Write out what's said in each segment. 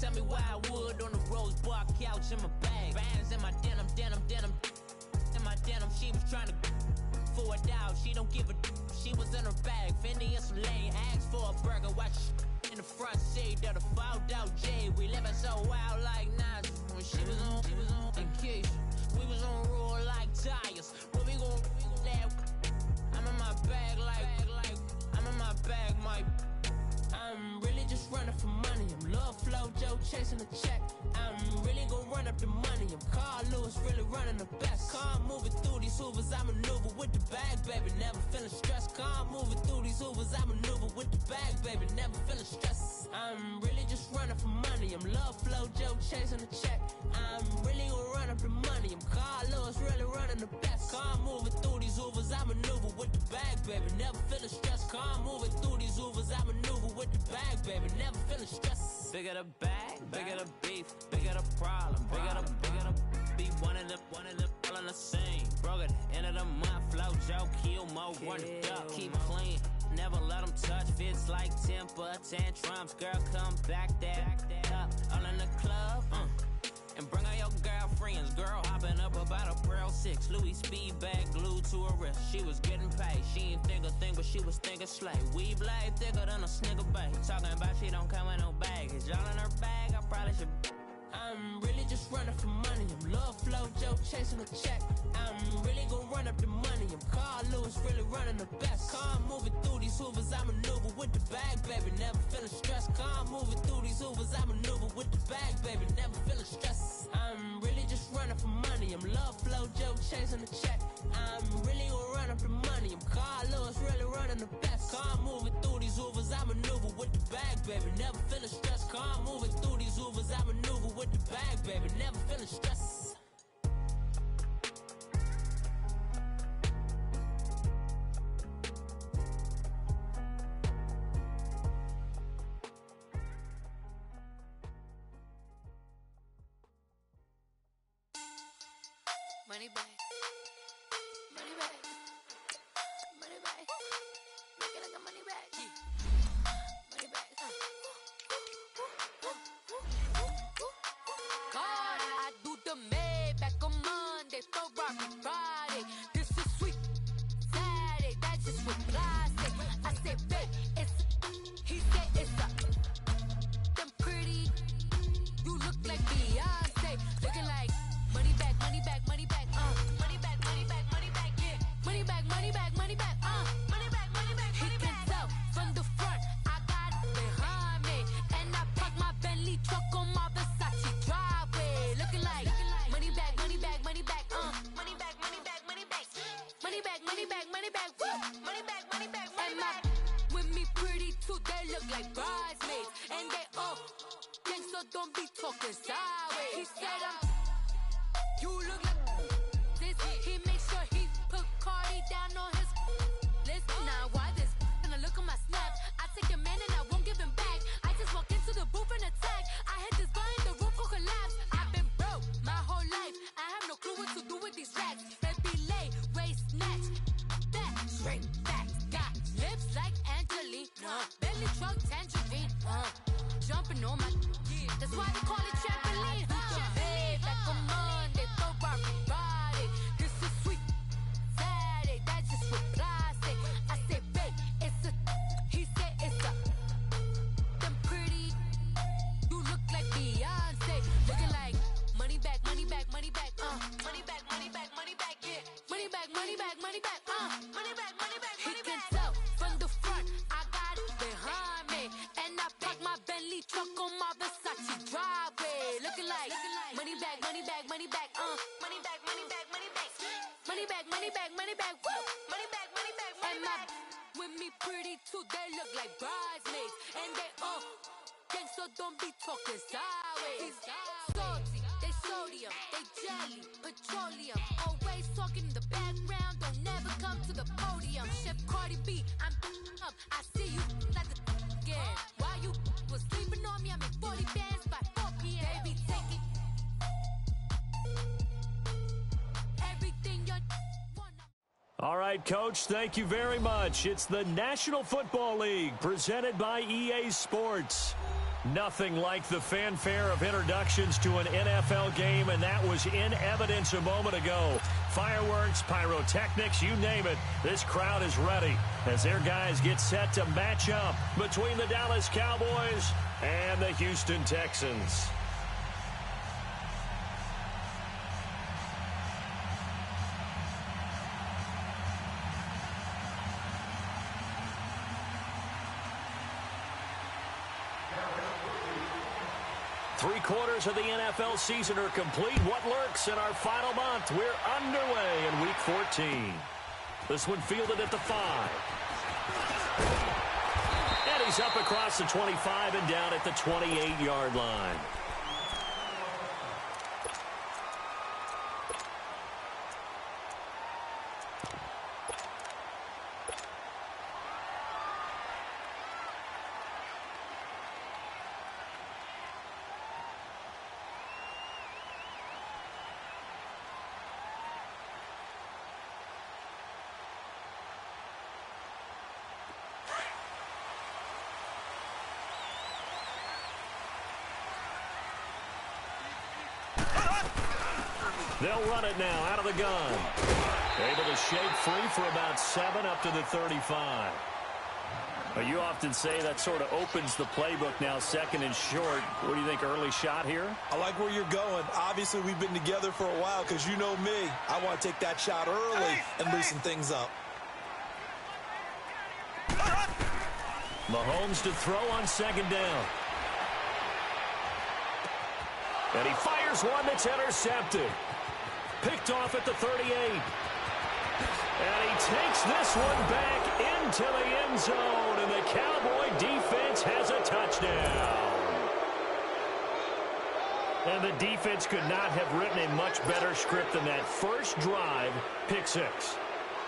Tell me why I would on the rose bar couch in my bag. Bands in my denim. In my denim, she was trying to for a doubt. She don't give a. She was in her bag. Fendi and some lane. Asked for a burger. Watch in the front seat of the fouled out J. We living so wild like Nas. When she was on vacation. We was on roll like tires. What we gon' that? I'm in my bag like I'm in my bag, my. I'm really just running for money. I'm Love Flow Joe chasing the check. I'm really gon' run up the money. I'm Carl Lewis, really running the best. Car moving through these Hoovers, I maneuver with the bag, baby. Never feeling stressed. Car moving through these Hoovers, I maneuver with the bag, baby. Never feeling stressed. I'm really just running for money. I'm Love Flow Joe chasing the check. I'm really gon' run up the money. I'm Carl Lewis, really running the best. Car moving through these Hoovers, I maneuver with the bag, baby. Never feeling stressed. Car moving through these Hoovers, I maneuver with the bag, baby. Never feeling stressed. Bigger the bag, bigger the beef, bigger the problem, bigger the be one of the all in the same. Broke at the end of the month, Flow Joe, kill mo, run it up, keep clean. Never let them touch, fits like temper tantrums. Girl, come back that up, all in the club, and bring all your girlfriends. Girl hopping up about a Pearl 6 Louis speed bag glued to her wrist. She was getting paid, she ain't think a thing, but she was thinking slay. We blade thicker than a snigger bag. Talking about she don't come with no baggage. Y'all in her bag, I probably should. I'm really just running for money. I'm Love Flow Joe chasing a check. I'm really gon' run up the money. I'm Carl Lewis, really running the best. Car moving through these Hoovers, I maneuver with the bag, baby. Never feeling stressed. Car moving through these Hoovers, I maneuver with the bag, baby. Never feeling stressed. I'm really just running for money. I'm Love Flow Joe chasing the check. I'm really gon' run up the money. I'm Carl Lewis, really running the best. Car moving through these Hoovers, I maneuver with the bag, baby. Never feeling stressed. Car moving through these Hoovers, I maneuver with the bag, baby. Never feeling stressed. Money back. Money back. Money back. Make it like a money back. Money back. God, I do the Maybach on Monday, Ferrari Friday. This is sweet Saturday, that's just what I say. I say, babe, it's he said it's a them pretty. You look like Beyonce, looking like money back, money back, money back, money back, money back, money back, yeah. Money back, money back, money back, money back, money back, he money can back. Tell from the front, I got it behind me, and I park my Bentley truck on my Versace driveway, looking like money back, money back, money back, money back, money back, money back, money back, money back, money back, money back, money back, money back. With me pretty too, they look like bridesmaids, and they all gang, so don't be talking sideways. He said you look like this. He makes sure he put Cardi down on his list. Now why this? Gonna look on my snap. I take your man and I won't give him back. I just walked into the booth and attack. I hit this button, the roof will collapse. I've been broke my whole life. I have no clue what to do with these racks. Baby lay, waist snatch, that shrink back. Got lips like Angelina, belly truck tangerine. Jumping on my, that's why they call it trampoline. Back on Monday, Ferrari Friday. This is sweet Saturday, that's just what I say. I say, babe, it's a, he said it's a, them pretty, you look like Beyonce, looking like money back, money back, money back, money back, money back, money back, yeah. Money back, money back, money back, money back, money back, money back. He can tell from the front, I got it behind me, and I park my Bentley truck on my Versace driveway, looking like money back, money back, money back, money back, money back, money back, money back, money back, money back, woo, money back, money back, money back. With me pretty too, they look like bridesmaids, and they all gang, so don't be talking sideways. Salty, they sodium, they jelly, petroleum, always talking in the background, don't never come to the podium. Chef Cardi B, I'm up, I see you like the again. While you was sleeping on me, I make 40 bands by 4 p.m. Baby, take it. Everything you want. All right, Coach, thank you very much. It's the National Football League presented by EA Sports. Nothing like the fanfare of introductions to an NFL game, and that was in evidence a moment ago. Fireworks, pyrotechnics, you name it. This crowd is ready as their guys get set to match up between the Dallas Cowboys and the Houston Texans. Three-quarters of the NFL season are complete. What lurks in our final month? We're underway in Week 14. This one fielded at the 5. And he's up across the 25 and down at the 28-yard line. They'll run it now out of the gun. Able to shake free for about 7 up to the 35. You often say that sort of opens the playbook now, second and short. What do you think, early shot here? I like where you're going. Obviously, we've been together for a while because you know me. I want to take that shot early and loosen things up. Mahomes to throw on second down. And he fires one that's intercepted. Picked off at the 38. And he takes this one back into the end zone. And the Cowboy defense has a touchdown. And the defense could not have written a much better script than that. First drive, pick 6.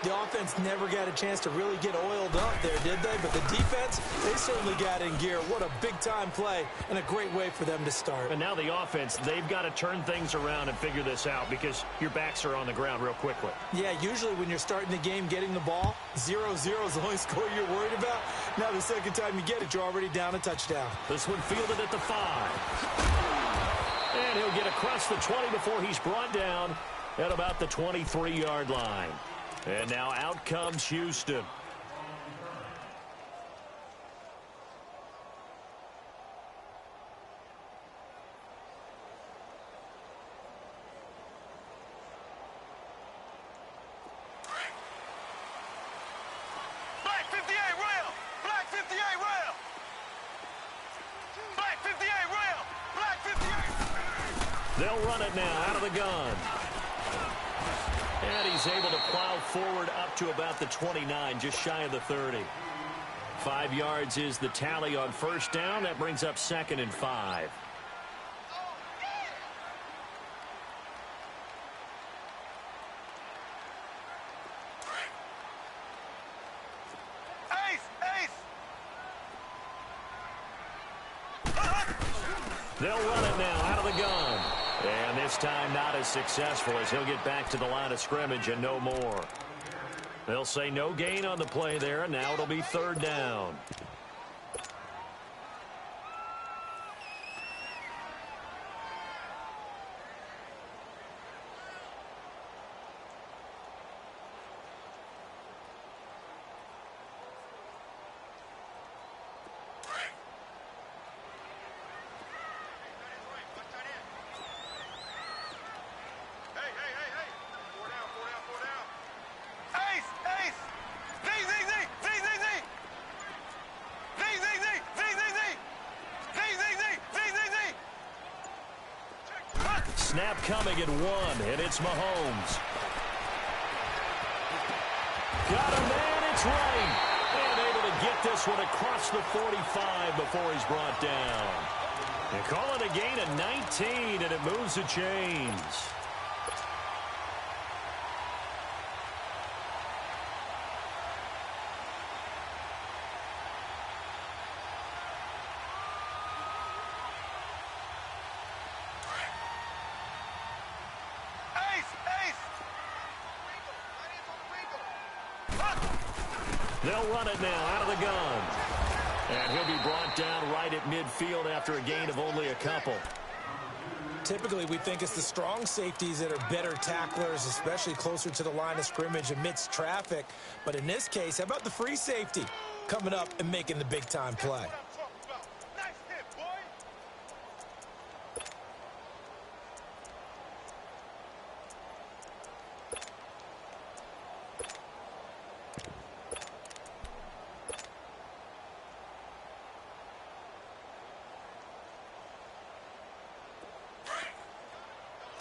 The offense never got a chance to really get oiled up there, did they? But the defense, they certainly got in gear. What a big-time play and a great way for them to start. And now the offense, they've got to turn things around and figure this out because your backs are on the ground real quickly. Yeah, usually when you're starting the game getting the ball, 0-0 is the only score you're worried about. Now the second time you get it, you're already down a touchdown. This one fielded at the 5. And he'll get across the 20 before he's brought down at about the 23-yard line. And now out comes Houston. Black 58 rail! Black 58 rail! Black 58 rail! Black 58! They'll run it now out of the gun. And he's able to plow forward up to about the 29, just shy of the 30. 5 yards is the tally on first down. That brings up 2nd and 5. They'll run it now out of the gun. And this time not as successful as he'll get back to the line of scrimmage and no more. They'll say no gain on the play there, and now it'll be 3rd down. Snap coming at 1, and it's Mahomes. Got a man, it's right. And able to get this one across the 45 before he's brought down. They call it a gain of 19, and it moves the chains. They'll run it now out of the gun. And he'll be brought down right at midfield after a gain of only a couple. Typically, we think it's the strong safeties that are better tacklers, especially closer to the line of scrimmage amidst traffic. But in this case, how about the free safety coming up and making the big-time play? Nice hit, boy.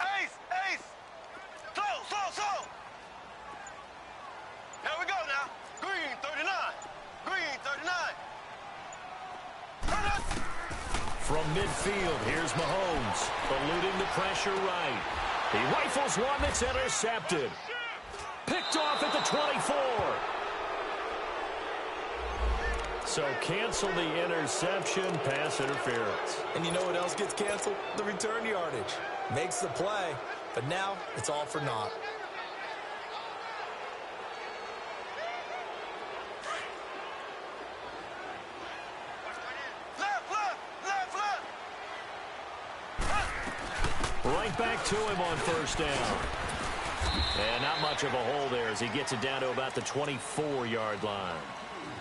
Ace, ace. Slow. Here we go now. Green 39. Green 39. From midfield, here's Mahomes, eluding the pressure right. He rifles one that's intercepted. Picked off at the 24. So cancel the interception, pass interference. And you know what else gets canceled? The return yardage. Makes the play, but now it's all for naught. Right back to him on first down. And not much of a hole there as he gets it down to about the 24-yard line.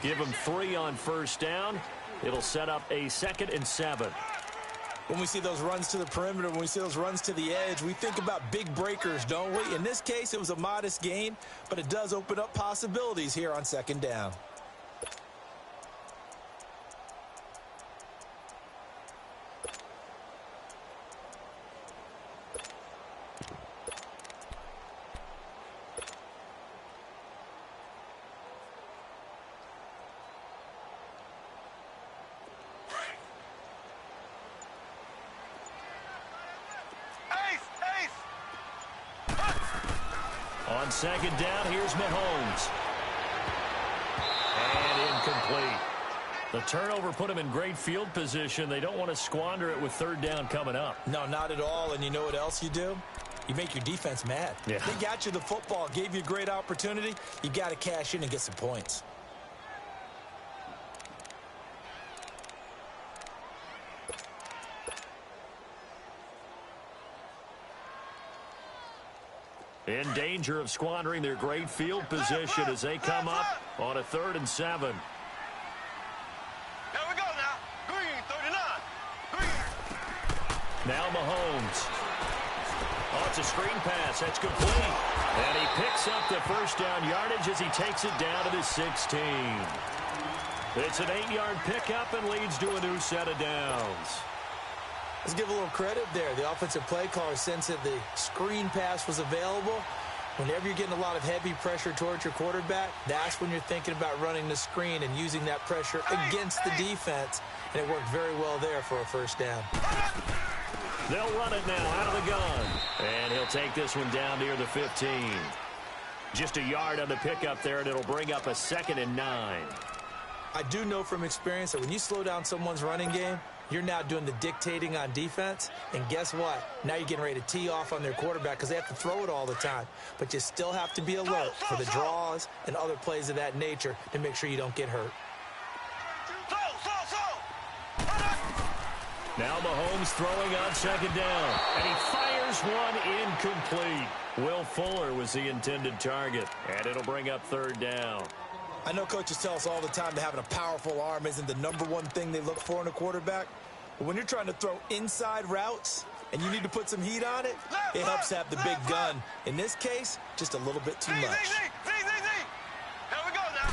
Give him 3 on first down. It'll set up a 2nd and 7. When we see those runs to the perimeter, when we see those runs to the edge, we think about big breakers, don't we? In this case, it was a modest gain, but it does open up possibilities here on 2nd down. On 2nd down, here's Mahomes. And incomplete. The turnover put him in great field position. They don't want to squander it with 3rd down coming up. No, not at all. And you know what else you do? You make your defense mad. Yeah. They got you the football, gave you a great opportunity. You got to cash in and get some points. In danger of squandering their great field position as they come up on a 3rd and 7. Here we go now. Green 39. Green. Now Mahomes. Oh, it's a screen pass. That's complete. And he picks up the first down yardage as he takes it down to the 16. It's an 8-yard pickup and leads to a new set of downs. Let's give a little credit there. The offensive play caller sensed that the screen pass was available. Whenever you're getting a lot of heavy pressure towards your quarterback, that's when you're thinking about running the screen and using that pressure against the defense. And it worked very well there for a first down. They'll run it now out of the gun. And he'll take this one down near the 15. Just a yard on the pickup there, and it'll bring up a 2nd and 9. I do know from experience that when you slow down someone's running game, you're now doing the dictating on defense, and guess what? Now you're getting ready to tee off on their quarterback because they have to throw it all the time. But you still have to be alert for the draws and other plays of that nature to make sure you don't get hurt. Now Mahomes throwing on 2nd down, and he fires one incomplete. Will Fuller was the intended target, and it'll bring up 3rd down. I know coaches tell us all the time that having a powerful arm isn't the #1 thing they look for in a quarterback. But when you're trying to throw inside routes and you need to put some heat on it, it helps have the big gun. In this case, just a little bit too much. Here we go now.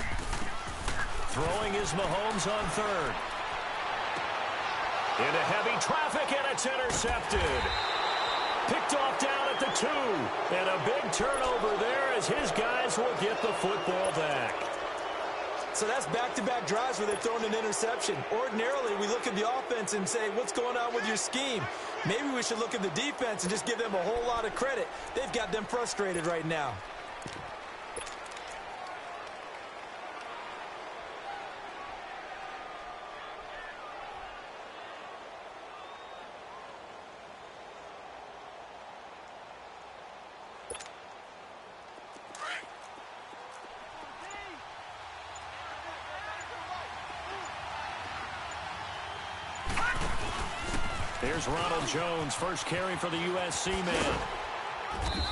Throwing is Mahomes on 3rd. Into heavy traffic, and it's intercepted. Picked off down at the 2. And a big turnover there as his guys will get the football back. So that's back-to-back drives where they've thrown an interception. Ordinarily, we look at the offense and say, what's going on with your scheme? Maybe we should look at the defense and just give them a whole lot of credit. They've got them frustrated right now. Here's Ronald Jones, first carry for the USC man.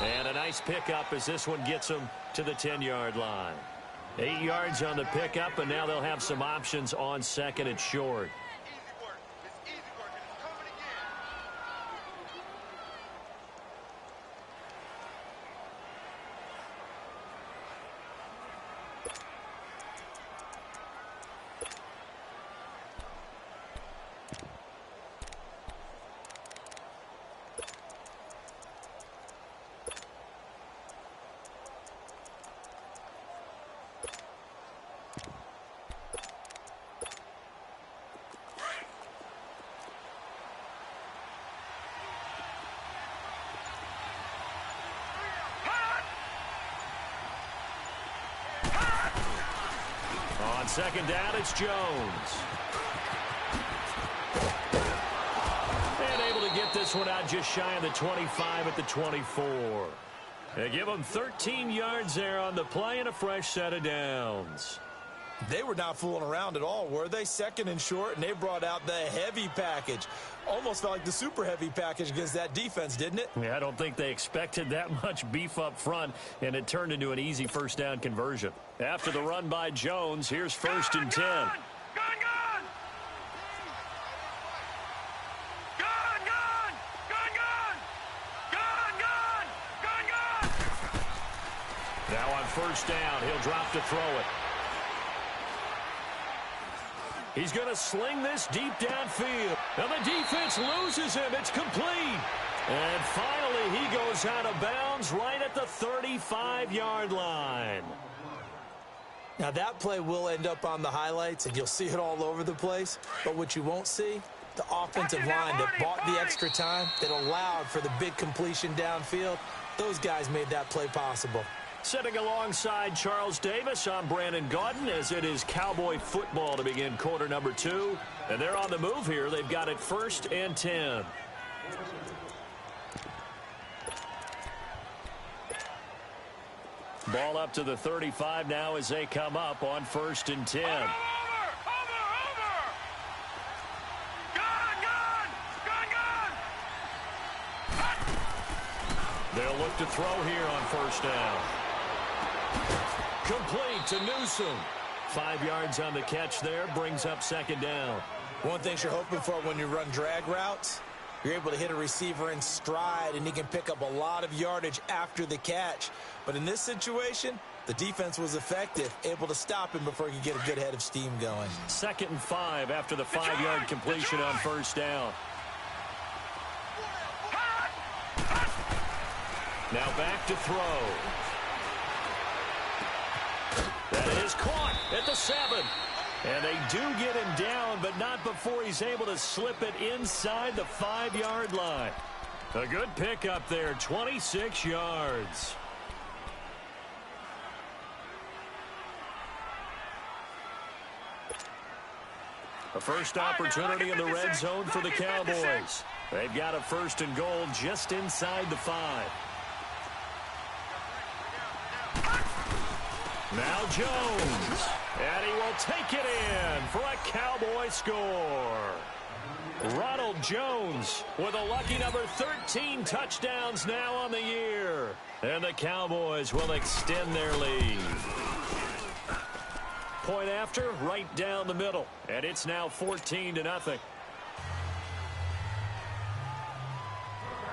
And a nice pickup as this one gets him to the 10-yard line. 8 yards on the pickup, and now they'll have some options on second and short. On second down, it's Jones. And able to get this one out just shy of the 25 at the 24. They give them 13 yards there on the play and a fresh set of downs. They were not fooling around at all, were they? Second and short, and they brought out the heavy package. Almost felt like the super heavy package against that defense, didn't it? Yeah, I don't think they expected that much beef up front, and it turned into an easy first down conversion. After the run by Jones, here's first and 10. Gun! Now on first down, he'll drop to throw it. He's going to sling this deep downfield. Now the defense loses him. It's complete. And finally, he goes out of bounds right at the 35-yard line. Now that play will end up on the highlights, and you'll see it all over the place. But what you won't see, the offensive line that bought the extra time, that allowed for the big completion downfield, those guys made that play possible. Sitting alongside Charles Davis, I'm Brandon Gaudin, as it is Cowboy football to begin quarter number 2. And they're on the move here. They've got it first and 10. Ball up to the 35 now as they come up on first and 10. Gun! They'll look to throw here on first down. Complete to Newsom. 5 yards on the catch there, brings up second down. One thing you're hoping for when you run drag routes, you're able to hit a receiver in stride, and he can pick up a lot of yardage after the catch. But in this situation, the defense was effective, able to stop him before he could get a good head of steam going. 2nd and 5 after the 5-yard completion on first down. Now back to throw. That is caught at the 7. And they do get him down, but not before he's able to slip it inside the 5-yard line. A good pickup there, 26 yards. A first opportunity in the red zone for the Cowboys. They've got a first and goal just inside the 5. Now Jones, and he will take it in for a Cowboy score. Ronald Jones with a lucky number 13 touchdowns now on the year. And the Cowboys will extend their lead. Point after, right down the middle. And it's now 14-0.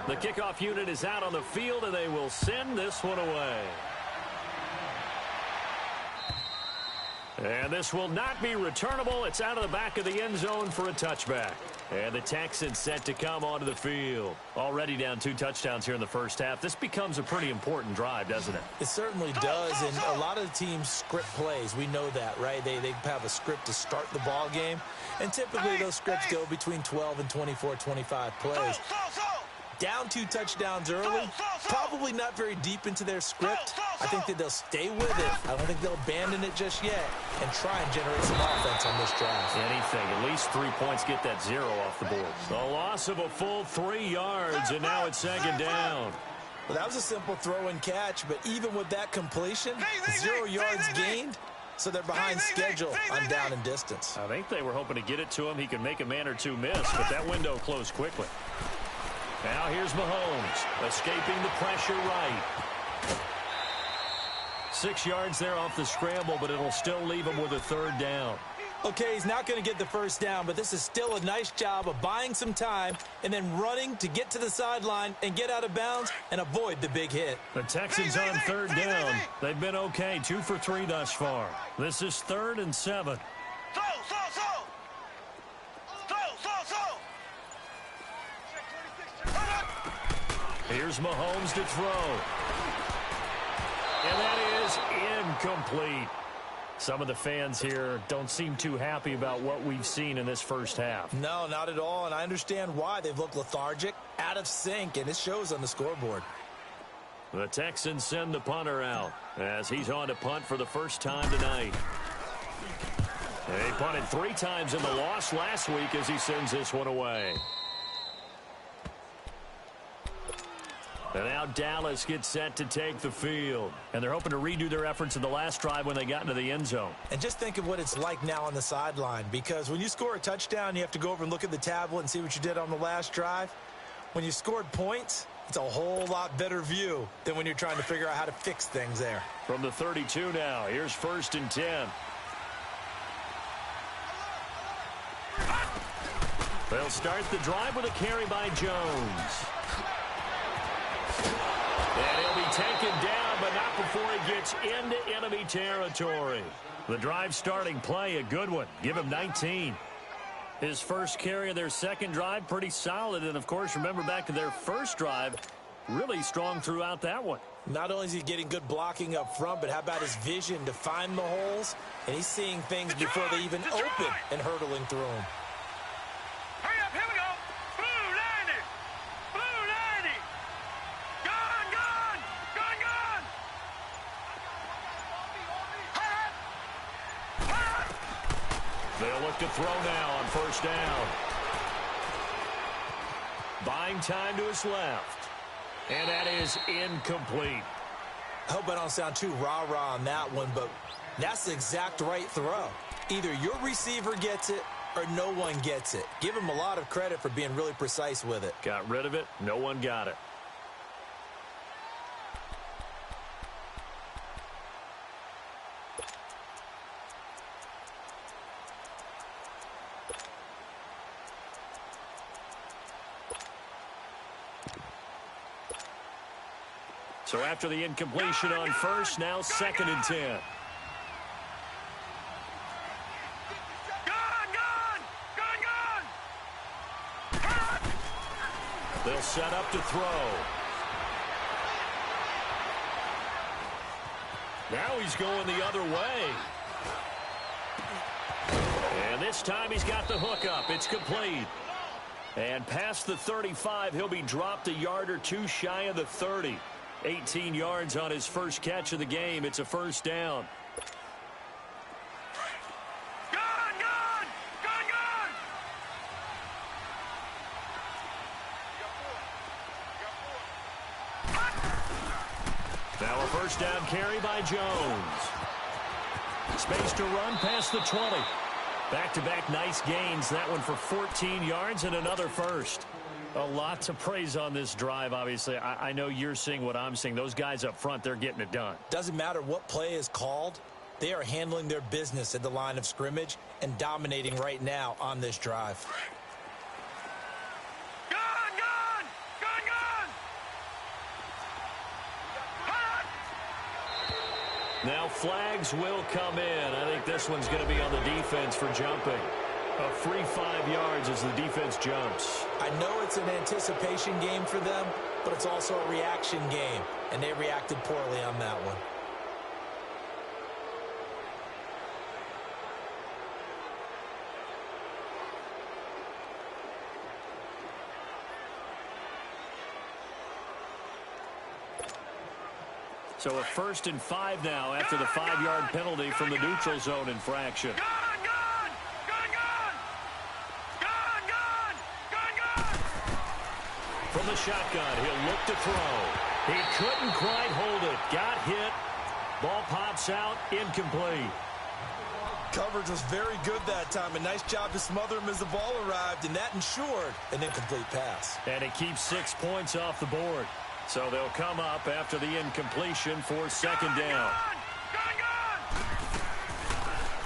The kickoff unit is out on the field, and they will send this one away. And this will not be returnable. It's out of the back of the end zone for a touchback. And the Texans set to come onto the field. Already down 2 touchdowns here in the first half. This becomes a pretty important drive, doesn't it? It certainly does, and a lot of the teams script plays. We know that, right? They have a script to start the ball game, and typically those scripts go between 12 and 24, 25 plays. Down 2 touchdowns early, probably not very deep into their script. I think that they'll stay with it. I don't think they'll abandon it just yet and try and generate some offense on this drive. Anything. At least 3 points, get that 0 off the board. A loss of a full 3 yards, and now it's second down. Well, that was a simple throw and catch, but even with that completion, 0 yards gained, so they're behind schedule on down and distance. I think they were hoping to get it to him. He could make a man or two miss, but that window closed quickly. Now here's Mahomes, escaping the pressure right. 6 yards there off the scramble, but it'll still leave him with a third down. Okay, he's not going to get the first down, but this is still a nice job of buying some time and then running to get to the sideline and get out of bounds and avoid the big hit. The Texans on third down. They've been okay, 2 for 3 thus far. This is 3rd and 7. Here's Mahomes to throw. And that is incomplete. Some of the fans here don't seem too happy about what we've seen in this first half. No, not at all, and I understand why. They've looked lethargic, out of sync, and it shows on the scoreboard. The Texans send the punter out as he's on to punt for the first time tonight. He punted 3 times in the loss last week as he sends this one away. And now Dallas gets set to take the field. And they're hoping to redo their efforts in the last drive when they got into the end zone. And just think of what it's like now on the sideline, because when you score a touchdown, you have to go over and look at the tablet and see what you did on the last drive. When you scored points, it's a whole lot better view than when you're trying to figure out how to fix things there. From the 32 now, here's 1st and 10. They'll start the drive with a carry by Jones. And he'll be taken down, but not before he gets into enemy territory. The drive starting play, a good one. Give him 19. His first carry of their second drive, pretty solid. And, of course, remember back to their first drive, really strong throughout that one. Not only is he getting good blocking up front, but how about his vision to find the holes? And he's seeing things before they even open and hurtling through them. They'll look to throw now on first down. Buying time to his left. And that is incomplete. I hope I don't sound too rah-rah on that one, but that's the exact right throw. Either your receiver gets it or no one gets it. Give him a lot of credit for being really precise with it. Got rid of it. No one got it. So after the incompletion on first, now 2nd and 10. They'll set up to throw. Now he's going the other way. And this time he's got the hook up. It's complete. And past the 35, he'll be dropped a yard or two shy of the 30. 18 yards on his first catch of the game. It's a first down. Now a first down carry by Jones. Space to run past the 20. Back-to-back nice gains. That one for 14 yards and another first. A lot to praise on this drive, obviously. I know you're seeing what I'm seeing. Those guys up front, they're getting it done. Doesn't matter what play is called. They are handling their business at the line of scrimmage and dominating right now on this drive. Now flags will come in. I think this one's going to be on the defense for jumping. A free 5 yards as the defense jumps. I know it's an anticipation game for them, but it's also a reaction game, and they reacted poorly on that one. So a 1st and 5 now after the 5-yard penalty from the neutral zone infraction. From the shotgun, he'll look to throw. He couldn't quite hold it. Got hit. Ball pops out. Incomplete. Coverage was very good that time. A nice job to smother him as the ball arrived, and that ensured an incomplete pass. And it keeps 6 points off the board. So they'll come up after the incompletion for second down.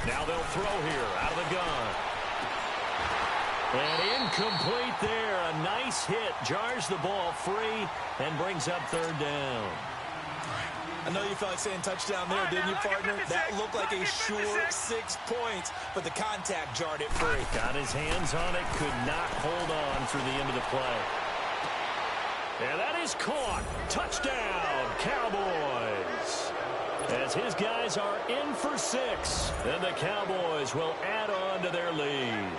Now they'll throw here out of the gun. And incomplete there. A nice hit. Jars the ball free and brings up third down. I know you felt like saying touchdown there, didn't you, partner? That looked like a sure 6 points, but the contact jarred it free. Got his hands on it, could not hold on through the end of the play. And that is caught. Touchdown, Cowboys. As his guys are in for 6, and the Cowboys will add on to their lead.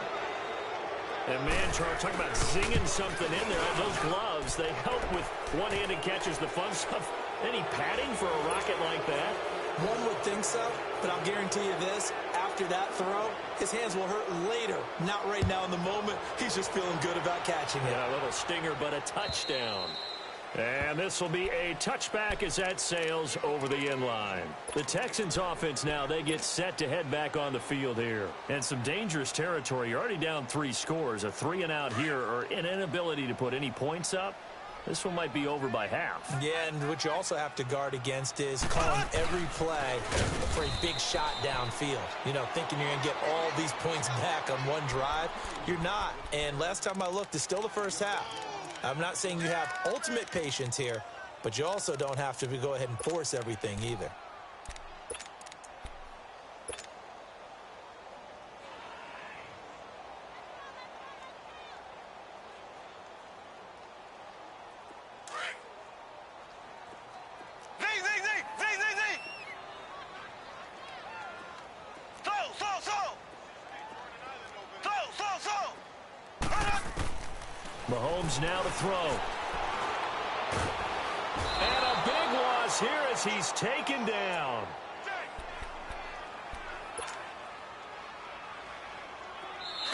And man, Charles, talking about zinging something in there. Those gloves, they help with one-handed catches, the fun stuff. Any padding for a rocket like that? One would think so, but I'll guarantee you this. After that throw, his hands will hurt later. Not right now in the moment. He's just feeling good about catching it. Yeah, a little stinger, but a touchdown. And this will be a touchback as that sails over the end line. The Texans offense now, they get set to head back on the field here. And some dangerous territory. You're already down 3 scores. A 3-and-out here or an inability to put any points up. This one might be over by half. Yeah, and what you also have to guard against is calling every play for a big shot downfield. You know, thinking you're going to get all these points back on one drive. You're not. And last time I looked, it's still the first half. I'm not saying you have ultimate patience here, but you also don't have to go ahead and force everything either. Mahomes now to throw. And a big loss here as he's taken down.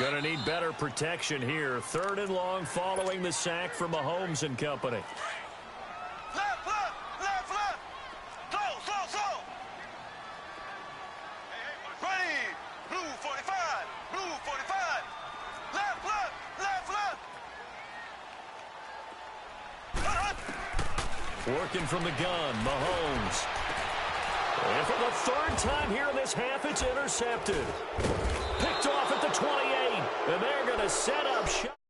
Gonna need better protection here. 3rd and long following the sack from Mahomes and company. Working from the gun, Mahomes. And for the 3rd time here in this half, it's intercepted. Picked off at the 28. And they're going to set up shop.